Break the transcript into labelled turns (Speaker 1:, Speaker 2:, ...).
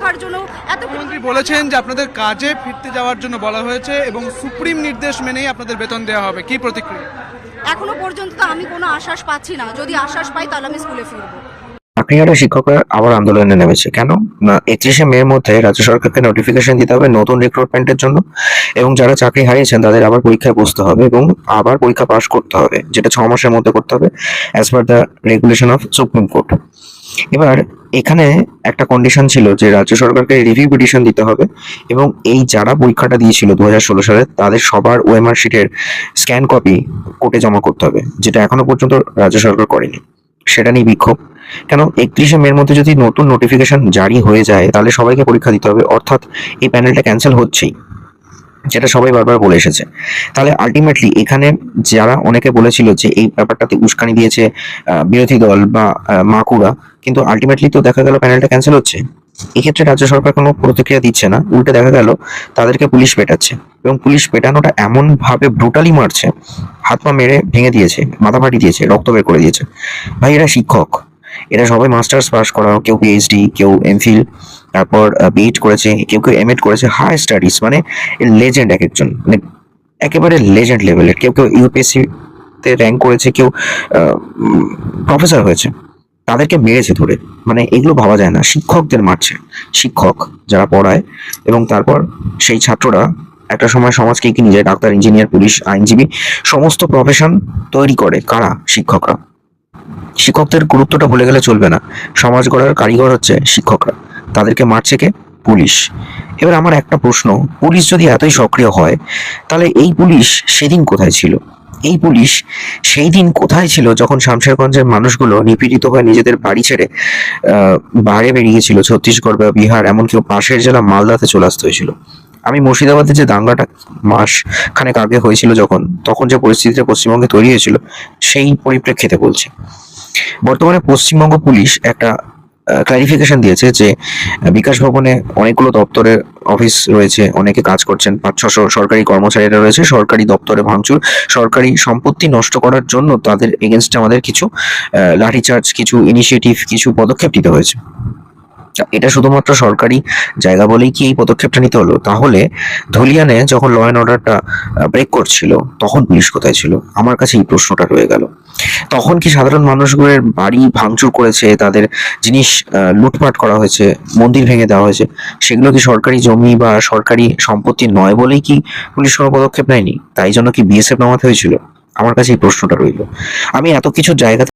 Speaker 1: দেওয়ার জন্য এত
Speaker 2: মুখ্যমন্ত্রী বলেছেন যে আপনাদের কাজে ফিরতে যাওয়ার জন্য বলা হয়েছে এবং সুপ্রিম নির্দেশ মেনেই আপনাদের বেতন দেওয়া হবে, কি প্রতিক্রিয়া?
Speaker 1: এখনো পর্যন্ত তো আমি কোনো আশ্বাস পাচ্ছি না। যদি আশ্বাস পাই তাহলে আমি স্কুলে ফিরবো।
Speaker 3: চাকরিহারা শিক্ষকরা আবার আন্দোলনে নেমেছে কেন না, 31শে মের মধ্যে রাজ্য সরকারকে নোটিফিকেশন দিতে হবে নতুন রিক্রুটমেন্টের জন্য, এবং যারা চাকরি হারিয়েছেন তাদের আবার পরীক্ষায় বসতে হবে এবং আবার পরীক্ষা পাস করতে হবে, যেটা 6 মাসের মধ্যে করতে হবে as per the regulation of supreme court. এবার এখানে একটা কন্ডিশন ছিল যে রাজ্য সরকারকে রিভিউ পিটিশন দিতে হবে এবং এই যারা পরীক্ষাটা দিয়েছিল 2016 সালে তাদের সবার ওএমআর শিটের স্ক্যান কপি কোর্টে জমা করতে হবে, যেটা এখনো পর্যন্ত রাজ্য সরকার করেনি। সেটা নিয়ে বিক্ষোভ। কেন 31শে মের মধ্যে যদি নতুন নোটিফিকেশন জারি হয়ে যায় তাহলে সবাইকে পরীক্ষা দিতে হবে, অর্থাৎ এই প্যানেলটা ক্যান্সেল হচ্ছেই, যেটা সবাই বারবার বলে এসেছে। তাহলে আলটিমেটলি এখানে যারা অনেকে বলেছিল যে এই ব্যাপারটাতে উস্কানি দিয়েছে বিরোধী দল বা মাকুড়া, কিন্তু আলটিমেটলি তো দেখা গেল প্যানেলটা ক্যান্সেল হচ্ছে। এক্ষেত্রে রাজ্য সরকার কোনো প্রতিক্রিয়া দিচ্ছে না, উল্টে দেখা গেল তাদেরকে পুলিশ পেটাচ্ছে, এবং পুলিশ পেটানোটা এমন ভাবে ব্রুটালি মারছে, হাত পা মেরে ভেঙে দিয়েছে, মাথা ফাটি দিয়েছে, রক্ত বের করে দিয়েছে। ভাই এরা শিক্ষক, এরা সবাই মাস্টার্স পাস করা, কেউ পিএইচডি, কেউ এমফিল, তারপর বিএড করেছে, কেউ কেউ এমএড করেছে, হাই স্টাডিজ, মানে লেজেন্ড এক একজন, মানে একেবারে লেজেন্ড লেভেলের। কেউ কেউ ইউপিএসসি তে র্যাঙ্ক করেছে, কেউ প্রফেসর হয়েছে, তাদেরকে মেরেছে ধরে। মানে এগুলো ভাবা যায় না, শিক্ষকদের মারছে, শিক্ষক যারা পড়ায়, এবং তারপর সেই ছাত্ররা একটা সময় সমাজকে এগিয়ে নিয়ে যায়। ডাক্তার, ইঞ্জিনিয়ার, পুলিশ, আইনজীবী, সমস্ত প্রফেশন তৈরি করে কারা? শিক্ষকরা। শিক্ষকদের গুরুত্বটা ভুলে গেলে চলবে না, সমাজ গড়ার কারিগর হচ্ছে শিক্ষকরা, তাদেরকে মারছে কে? পুলিশ। এবার আমার একটা প্রশ্ন, পুলিশ যদি এতই সক্রিয় হয় তাহলে এই পুলিশ সেদিন কোথায় ছিল? এই পুলিশ সেই দিন কোথায় ছিল যখন শামশেরগঞ্জের মানুষগুলো নিপীড়িত হয়ে নিজেদের বাড়ি ছেড়ে বাইরে বেরিয়েছিল, ছত্তিশগড় বা বিহার, এমনকি পাশের জেলা মালদাতে চলে আসতে হয়েছিল? আমি মুর্শিদাবাদে যে দাঙ্গাটা মাস খানেক আগে হয়েছিল, তখন যে পরিস্থিতিটা পশ্চিমবঙ্গে তৈরি হয়েছিল সেই পরিপ্রেক্ষিতে বলছি। বর্তমানে পশ্চিমবঙ্গ পুলিশ একটা ক্লারিফিকেশন দিয়েছে যে বিকাশ ভবনে অনেকগুলো দপ্তরের অফিস রয়েছে, অনেকে কাজ করছেন, 500-600 সরকারি কর্মচারীরা রয়েছে, সরকারি দপ্তরে ভাঙচুর, সরকারি সম্পত্তি নষ্ট করার জন্য তাদের এগেনস্টে আমাদের কিছু লাঠিচার্জ, কিছু ইনিশিয়েটিভ, কিছু পদক্ষেপ নিতে হয়েছে। এটা শুধুমাত্র সরকারি জায়গা বলেই কি এই পদক্ষেপটা নিতে হলো? তাহলে ধুলিয়ানে যখন ল অ্যান্ড অর্ডারটা ব্রেক করছিল তখন পুলিশ কোথায় ছিল? আমার কাছে এই প্রশ্নটা রয়ে গেল। তখন কি সাধারণ মানুষগুলোর বাড়ি ভাঙচুর করেছে, তাদের জিনিস লুটপাট করা হয়েছে, মন্দির ভেঙে দেওয়া হয়েছে, সেগুলো কি সরকারি জমি বা সরকারি সম্পত্তি নয় বলেই কি পুলিশ কোনো পদক্ষেপ নেয়নি? তাই জন্য কি বিএসএফ নামাতে হয়েছিল? আমার কাছে এই প্রশ্নটা রইল। আমি এত কিছু জায়গা